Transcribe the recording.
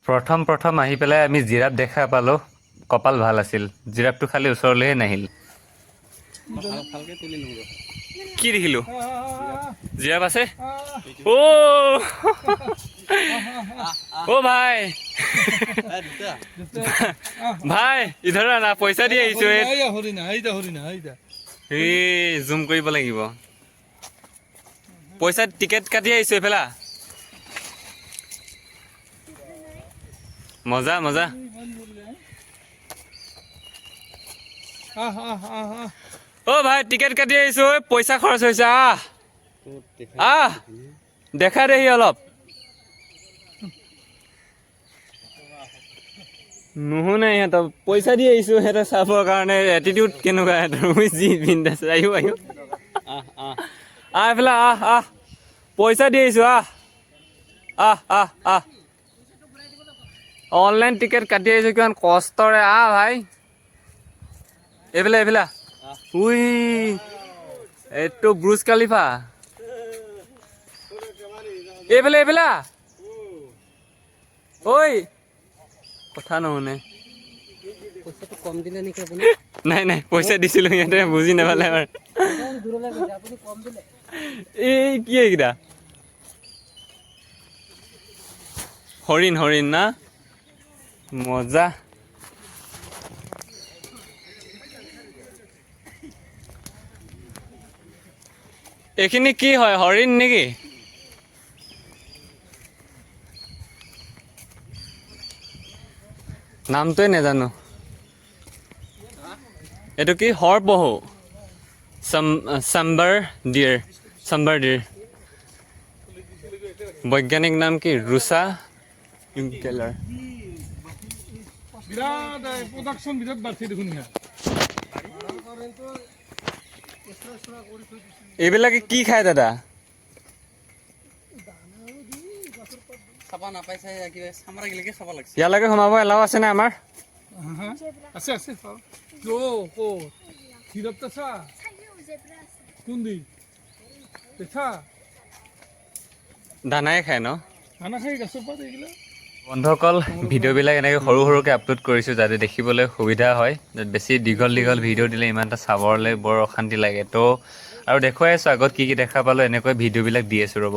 প্ৰথম আহি পেলাই আমি জিৰাফ দেখা পালোঁ। কপাল ভাল আছিল, জিৰাফটো খালি ওচৰলৈহে নাহিল। কি দেখিলোঁ? জিৰাফ আছে? ओ भाई भाई इधर आना पैसा দি আহিছো জুম কৰিব লাগিব পইচা টিকেট কাটি আহিছো এফালা মজা মজা ओ भाई टिकेट কাটি আহিছো পইচা খৰচ হৈছে দেখা দেহি অলপ নুশুনে সিহঁতক পইচা দি আহিছো সিহঁতে চাবৰ কাৰণে এটিটিউড কেনেকুৱা তুমি যি বিন্দাছ আহিব এইফালে পইচা দি আহিছো অনলাইন টিকেট কাটি আহিছো কিমান কষ্টৰে ভাই এইফালে এইফালে উই এইটো ব্ৰুজ খালিফা এইফালে এইফালে ঐ কথা নুশুনে পইচাটো কম দিলে নেকি আপুনি নাই নাই পইচা দিছিলো সিহঁতে বুজি নাপালে আমাৰ এই কি এইকেইটা হৰিণ হৰিণ না মজা এইখিনি কি হয় হৰিণ নেকি নামটোৱে নাজানো এইটো কি হৰপহু চাম্বাৰ ডিৰ বৈজ্ঞানিক নাম কি ৰুচা ইম্পেলাৰ এইবিলাকে কি খায় দাদা ইয়ালৈকে সোমাব এলাও আছে নে আমাৰ দানাই খায় ন বন্ধুসকল ভিডিঅ'বিলাক এনেকৈ সৰু সৰুকৈ আপলোড কৰিছোঁ যাতে দেখিবলৈ সুবিধা হয় বেছি দীঘল ভিডিঅ' দিলে ইমান এটা চাবলৈ বৰ অশান্তি লাগে তো আৰু দেখুৱাই আছোঁ আগত কি দেখা পালোঁ এনেকৈ ভিডিঅ'বিলাক দি আছোঁ ৰ'ব